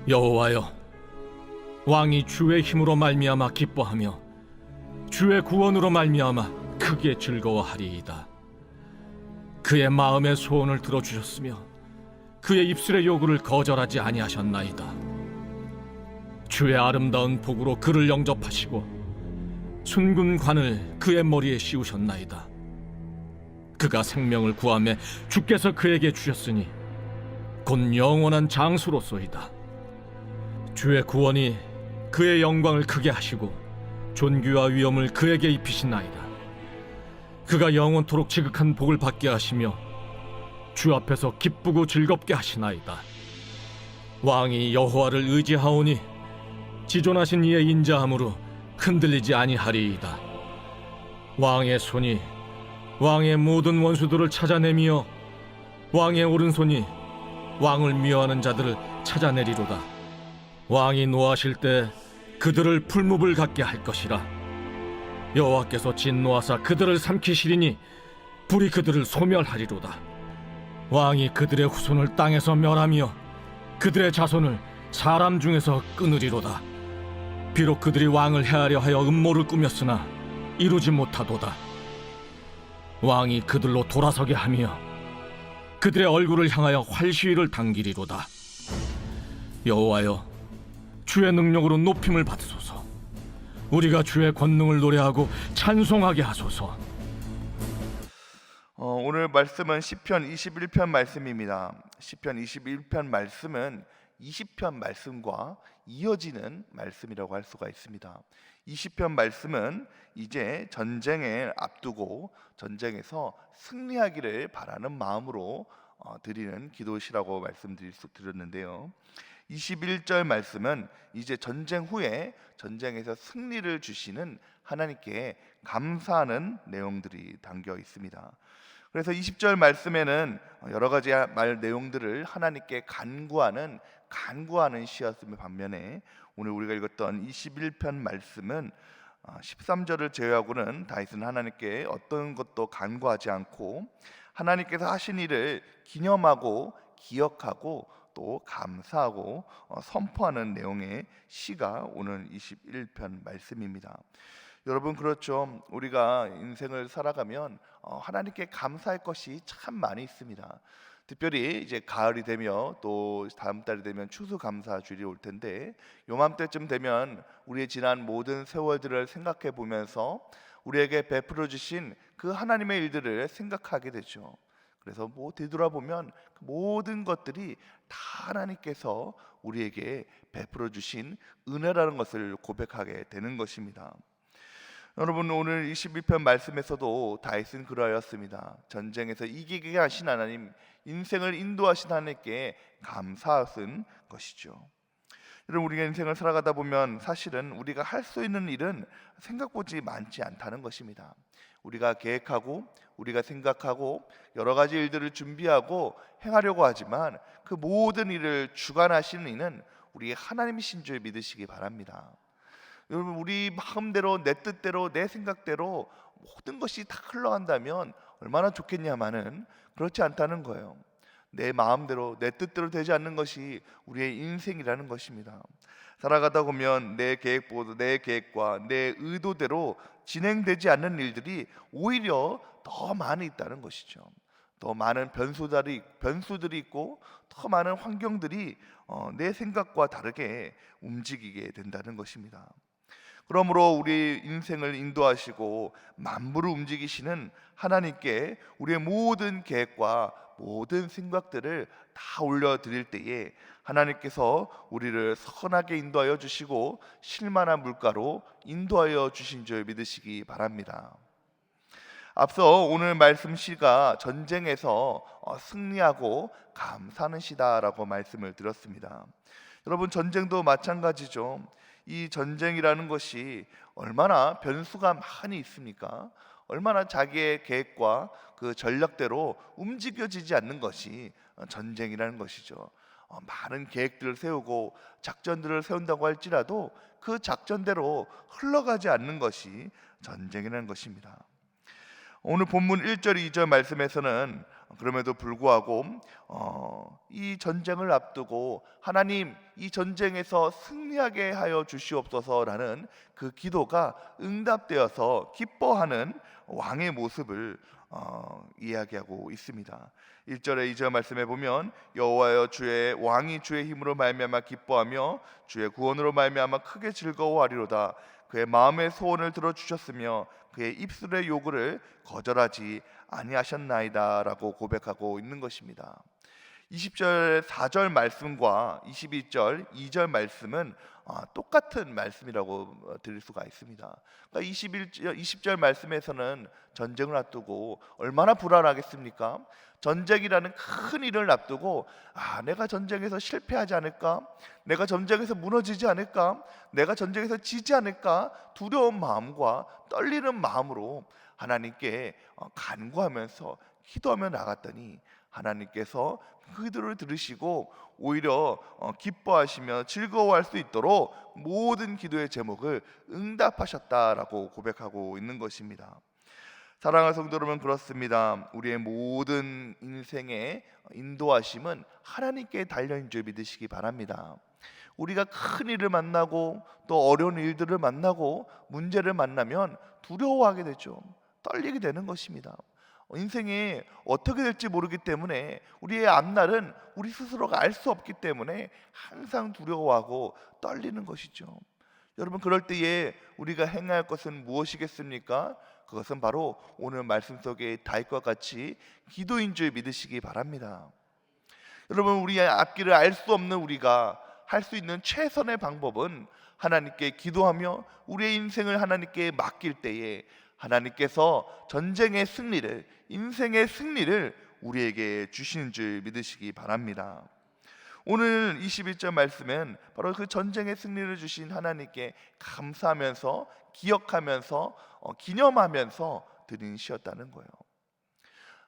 여호와여, 왕이 주의 힘으로 말미암아 기뻐하며 주의 구원으로 말미암아 크게 즐거워하리이다. 그의 마음의 소원을 들어주셨으며 그의 입술의 요구를 거절하지 아니하셨나이다. 주의 아름다운 복으로 그를 영접하시고 순군 관을 그의 머리에 씌우셨나이다. 그가 생명을 구하매 주께서 그에게 주셨으니 곧 영원한 장수로소이다. 주의 구원이 그의 영광을 크게 하시고 존귀와 위엄을 그에게 입히시나이다. 그가 영원토록 지극한 복을 받게 하시며 주 앞에서 기쁘고 즐겁게 하시나이다. 왕이 여호와를 의지하오니 지존하신 이의 인자함으로 흔들리지 아니하리이다. 왕의 손이 왕의 모든 원수들을 찾아내며 왕의 오른손이 왕을 미워하는 자들을 찾아내리로다. 왕이 노하실 때 그들을 풀무불 같게 할 것이라. 여호와께서 진노하사 그들을 삼키시리니 불이 그들을 소멸하리로다. 왕이 그들의 후손을 땅에서 멸하며 그들의 자손을 사람 중에서 끊으리로다. 비록 그들이 왕을 해하려 하여 음모를 꾸몄으나 이루지 못하도다. 왕이 그들로 돌아서게 하며 그들의 얼굴을 향하여 활시위를 당기리로다. 여호와여, 주의 능력으로 높임을 받으소서. 우리가 주의 권능을 노래하고 찬송하게 하소서. 오늘 말씀은 시편 21편 말씀입니다. 시편 21편 말씀은 20편 말씀과 이어지는 말씀이라고 할 수가 있습니다. 20편 말씀은 이제 전쟁을 앞두고 전쟁에서 승리하기를 바라는 마음으로 드리는 기도시라고 말씀드렸는데요. 21절 말씀은 이제 전쟁 후에 전쟁에서 승리를 주시는 하나님께 감사하는 내용들이 담겨 있습니다. 그래서 20절 말씀에는 여러 가지 말 내용들을 하나님께 간구하는 시였음의 반면에 오늘 우리가 읽었던 21편 말씀은 13절을 제외하고는 다윗은 하나님께 어떤 것도 간구하지 않고 하나님께서 하신 일을 기념하고 기억하고 또 감사하고 선포하는 내용의 시가 오늘 21편 말씀입니다. 여러분, 그렇죠. 우리가 인생을 살아가면 하나님께 감사할 것이 참 많이 있습니다. 특별히 이제 가을이 되며 또 다음 달이 되면 추수감사주일이 올 텐데, 요맘때쯤 되면 우리의 지난 모든 세월들을 생각해 보면서 우리에게 베풀어 주신 그 하나님의 일들을 생각하게 되죠. 그래서 되돌아보면 그 모든 것들이 다 하나님께서 우리에게 베풀어 주신 은혜라는 것을 고백하게 되는 것입니다. 여러분, 오늘 22편 말씀에서도 다윗은 그러하였습니다. 전쟁에서 이기게 하신 하나님, 인생을 인도하신 하나님께 감사하신 것이죠. 여러분, 우리가 인생을 살아가다 보면 사실은 우리가 할 수 있는 일은 생각보다 많지 않다는 것입니다. 우리가 계획하고 우리가 생각하고 여러 가지 일들을 준비하고 행하려고 하지만 그 모든 일을 주관하시는 이는 우리 하나님이신 줄 믿으시기 바랍니다. 여러분, 우리 마음대로 내 뜻대로 내 생각대로 모든 것이 다 흘러간다면 얼마나 좋겠냐마는 그렇지 않다는 거예요. 내 마음대로 내 뜻대로 되지 않는 것이 우리의 인생이라는 것입니다. 살아가다 보면 내 계획과 내 의도대로 진행되지 않는 일들이 오히려 더 많이 있다는 것이죠. 더 많은 변수들이 있고 더 많은 환경들이 내 생각과 다르게 움직이게 된다는 것입니다. 그러므로 우리 인생을 인도하시고 만물을 움직이시는 하나님께 우리의 모든 계획과 모든 생각들을 다 올려드릴 때에 하나님께서 우리를 선하게 인도하여 주시고 실만한 물가로 인도하여 주신 줄 믿으시기 바랍니다. 앞서 오늘 말씀 시가 전쟁에서 승리하고 감사하는 시다라고 말씀을 드렸습니다. 여러분, 전쟁도 마찬가지죠. 이 전쟁이라는 것이 얼마나 변수가 많이 있습니까? 얼마나 자기의 계획과 그 전략대로 움직여지지 않는 것이 전쟁이라는 것이죠. 많은 계획들을 세우고 작전들을 세운다고 할지라도 그 작전대로 흘러가지 않는 것이 전쟁이라는 것입니다. 오늘 본문 1절 2절 말씀에서는 그럼에도 불구하고 이 전쟁을 앞두고 하나님 이 전쟁에서 승리하게 하여 주시옵소서라는 그 기도가 응답되어서 기뻐하는 왕의 모습을 이야기하고 있습니다. 1절에 2절 말씀에 보면 여호와여 주의 왕이 주의 힘으로 말미암아 기뻐하며 주의 구원으로 말미암아 크게 즐거워하리로다. 그의 마음의 소원을 들어주셨으며 그의 입술의 요구를 거절하지 아니하셨나이다라고 고백하고 있는 것입니다. 20절 4절 말씀과 22절 2절 말씀은 똑같은 말씀이라고 드릴 수가 있습니다. 그러니까 20절 말씀에서는 전쟁을 앞두고 얼마나 불안하겠습니까? 전쟁이라는 큰 일을 앞두고 내가 전쟁에서 실패하지 않을까? 내가 전쟁에서 무너지지 않을까? 내가 전쟁에서 지지 않을까? 두려운 마음과 떨리는 마음으로 하나님께 간구하면서 기도하며 나갔더니 하나님께서 그 기도를 들으시고 오히려 기뻐하시며 즐거워할 수 있도록 모든 기도의 제목을 응답하셨다라고 고백하고 있는 것입니다. 사랑하는 성도 여러분, 그렇습니다. 우리의 모든 인생의 인도하심은 하나님께 달려있는 줄 믿으시기 바랍니다. 우리가 큰 일을 만나고 또 어려운 일들을 만나고 문제를 만나면 두려워하게 되죠. 떨리게 되는 것입니다. 인생이 어떻게 될지 모르기 때문에 우리의 앞날은 우리 스스로가 알 수 없기 때문에 항상 두려워하고 떨리는 것이죠. 여러분, 그럴 때에 우리가 행해야 할 것은 무엇이겠습니까? 그것은 바로 오늘 말씀 속에 다윗과 같이 기도인 줄 믿으시기 바랍니다. 여러분, 우리의 앞길을 알 수 없는 우리가 할 수 있는 최선의 방법은 하나님께 기도하며 우리의 인생을 하나님께 맡길 때에 하나님께서 전쟁의 승리를, 인생의 승리를 우리에게 주시는 줄 믿으시기 바랍니다. 오늘 21절 말씀은 바로 그 전쟁의 승리를 주신 하나님께 감사하면서 기억하면서 기념하면서 드린 시였다는 거예요.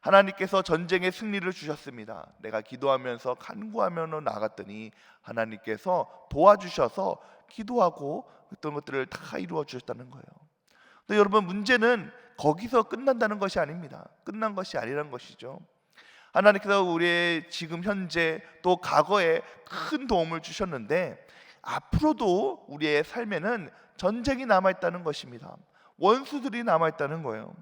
하나님께서 전쟁의 승리를 주셨습니다. 내가 기도하면서 간구하며 나갔더니 하나님께서 도와주셔서 기도하고 어떤 것들을 다 이루어 주셨다는 거예요. 근데 여러분, 문제는 거기서 끝난다는 것이 아닙니다. 끝난 것이 아니라는 것이죠. 하나님께서 우리의 지금 현재 또 과거에 큰 도움을 주셨는데 앞으로도 우리의 삶에는 전쟁이 남아있다는 것입니다. 원수들이 남아있다는 거예요.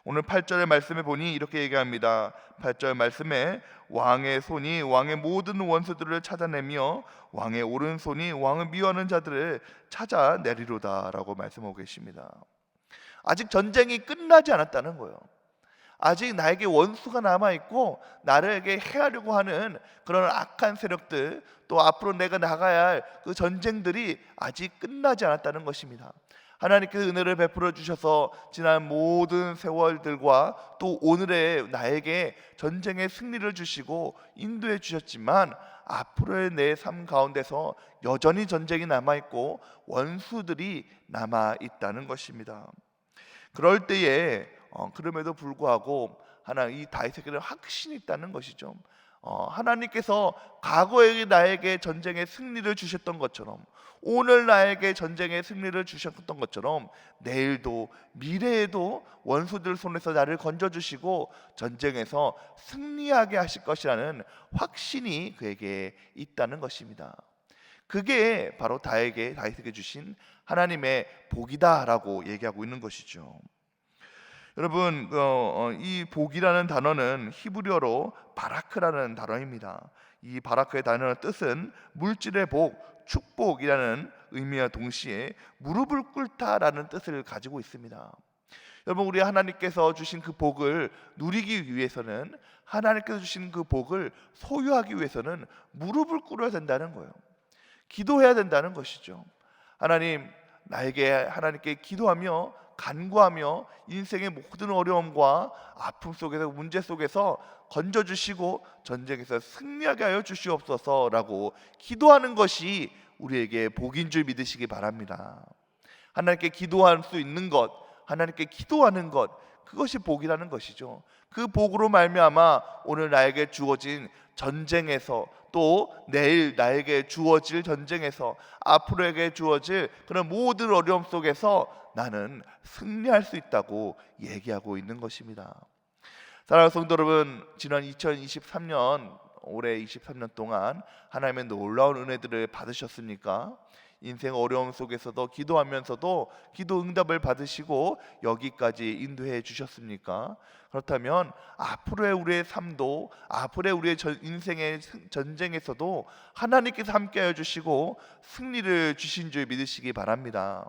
오늘 8절의 말씀에 보니 이렇게 얘기합니다. 8절 말씀에 왕의 손이 왕의 모든 원수들을 찾아내며 왕의 오른손이 왕을 미워하는 자들을 찾아내리로다 라고 말씀하고 계십니다. 아직 전쟁이 끝나지 않았다는 거예요. 아직 나에게 원수가 남아있고 나에게 해하려고 하는 그런 악한 세력들, 또 앞으로 내가 나가야 할 그 전쟁들이 아직 끝나지 않았다는 것입니다. 하나님께서 은혜를 베풀어 주셔서 지난 모든 세월들과 또 오늘의 나에게 전쟁의 승리를 주시고 인도해 주셨지만 앞으로의 내 삶 가운데서 여전히 전쟁이 남아있고 원수들이 남아있다는 것입니다. 그럴 때에 그럼에도 불구하고 이 다윗에게는 확신이 있다는 것이죠. 하나님께서 과거에 나에게 전쟁의 승리를 주셨던 것처럼 오늘 나에게 전쟁의 승리를 주셨던 것처럼 내일도 미래에도 원수들 손에서 나를 건져주시고 전쟁에서 승리하게 하실 것이라는 확신이 그에게 있다는 것입니다. 그게 바로 다윗에게 주신 하나님의 복이다라고 얘기하고 있는 것이죠. 여러분, 이 복이라는 단어는 히브리어로 바라크라는 단어입니다. 이 바라크의 단어의 뜻은 물질의 복, 축복이라는 의미와 동시에 무릎을 꿇다라는 뜻을 가지고 있습니다. 여러분, 우리 하나님께서 주신 그 복을 누리기 위해서는, 하나님께서 주신 그 복을 소유하기 위해서는 무릎을 꿇어야 된다는 거예요. 기도해야 된다는 것이죠. 하나님께 기도하며 간구하며 인생의 모든 어려움과 아픔 속에서, 문제 속에서 건져주시고 전쟁에서 승리하게 하여 주시옵소서라고 기도하는 것이 우리에게 복인 줄 믿으시기 바랍니다. 하나님께 기도할 수 있는 것, 하나님께 기도하는 것, 그것이 복이라는 것이죠. 그 복으로 말미암아 오늘 나에게 주어진 전쟁에서, 또 내일 나에게 주어질 전쟁에서, 앞으로에게 주어질 그런 모든 어려움 속에서 나는 승리할 수 있다고 얘기하고 있는 것입니다. 사랑하는 성도 여러분, 지난 2023년 올해 23년 동안 하나님의 놀라운 은혜들을 받으셨습니까? 인생 어려움 속에서도 기도하면서도 기도 응답을 받으시고 여기까지 인도해 주셨습니까? 그렇다면 앞으로의 우리의 삶도, 앞으로의 우리의 인생의 전쟁에서도 하나님께서 함께하여 주시고 승리를 주신 줄 믿으시기 바랍니다.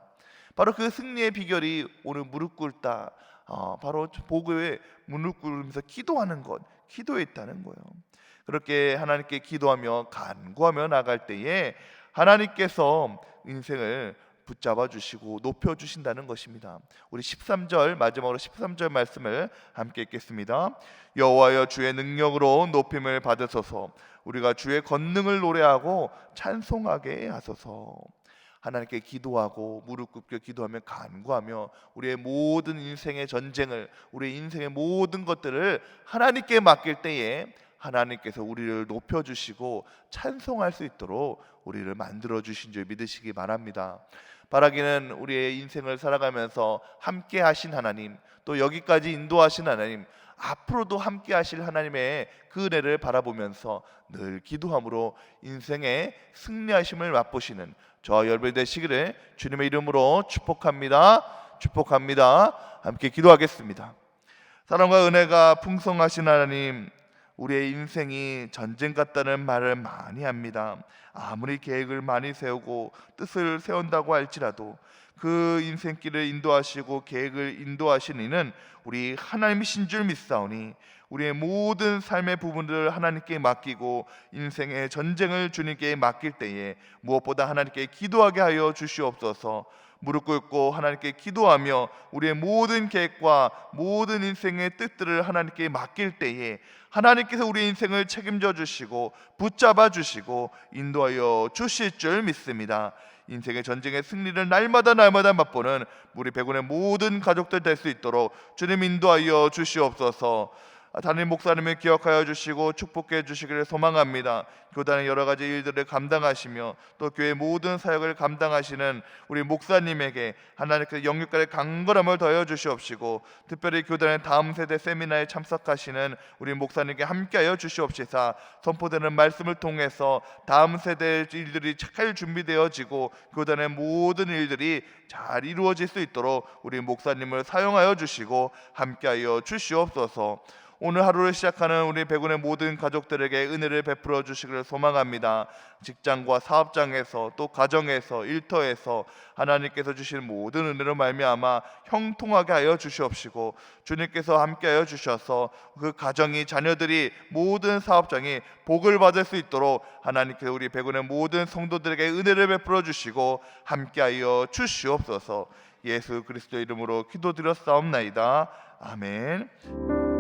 바로 그 승리의 비결이 오늘 무릎 꿇다, 바로 복을 무릎 꿇으면서 기도하는 것, 기도에 있다는 거예요. 그렇게 하나님께 기도하며 간구하며 나갈 때에 하나님께서 인생을 붙잡아 주시고 높여 주신다는 것입니다. 우리 13절, 마지막으로 13절 말씀을 함께 읽겠습니다. 여호와여 주의 능력으로 높임을 받으소서. 우리가 주의 권능을 노래하고 찬송하게 하소서. 하나님께 기도하고 무릎 꿇겨 기도하며 간구하며 우리의 모든 인생의 전쟁을, 우리의 인생의 모든 것들을 하나님께 맡길 때에 하나님께서 우리를 높여주시고 찬송할 수 있도록 우리를 만들어 주신 줄 믿으시기 바랍니다. 바라기는 우리의 인생을 살아가면서 함께 하신 하나님, 또 여기까지 인도하신 하나님, 앞으로도 함께 하실 하나님의 그 은혜를 바라보면서 늘 기도함으로 인생의 승리하심을 맛보시는 저와 여러분이 되시기를 주님의 이름으로 축복합니다. 축복합니다. 함께 기도하겠습니다. 사랑과 은혜가 풍성하신 하나님, 우리의 인생이 전쟁 같다는 말을 많이 합니다. 아무리 계획을 많이 세우고 뜻을 세운다고 할지라도 그 인생길을 인도하시고 계획을 인도하시는 이는 우리 하나님이신 줄 믿사오니 우리의 모든 삶의 부분들을 하나님께 맡기고 인생의 전쟁을 주님께 맡길 때에 무엇보다 하나님께 기도하게 하여 주시옵소서. 무릎 꿇고 하나님께 기도하며 우리의 모든 계획과 모든 인생의 뜻들을 하나님께 맡길 때에 하나님께서 우리 인생을 책임져 주시고 붙잡아 주시고 인도하여 주실 줄 믿습니다. 인생의 전쟁의 승리를 날마다 맛보는 우리 백운의 모든 가족들 될 수 있도록 주님 인도하여 주시옵소서. 담임 목사님을 기억하여 주시고 축복해 주시기를 소망합니다. 교단의 여러 가지 일들을 감당하시며 또 교회 모든 사역을 감당하시는 우리 목사님에게 하나님께서 영육간의 강건함을 더하여 주시옵시고 특별히 교단의 다음 세대 세미나에 참석하시는 우리 목사님께 함께하여 주시옵시사 선포되는 말씀을 통해서 다음 세대의 일들이 잘 준비되어지고 교단의 모든 일들이 잘 이루어질 수 있도록 우리 목사님을 사용하여 주시고 함께하여 주시옵소서. 오늘 하루를 시작하는 우리 백운의 모든 가족들에게 은혜를 베풀어 주시기를 소망합니다. 직장과 사업장에서 또 가정에서 일터에서 하나님께서 주신 모든 은혜로 말미암아 형통하게 하여 주시옵시고 주님께서 함께하여 주셔서 그 가정이 자녀들이 모든 사업장이 복을 받을 수 있도록 하나님께서 우리 백운의 모든 성도들에게 은혜를 베풀어 주시고 함께하여 주시옵소서. 예수 그리스도 이름으로 기도드렸사옵나이다. 아멘.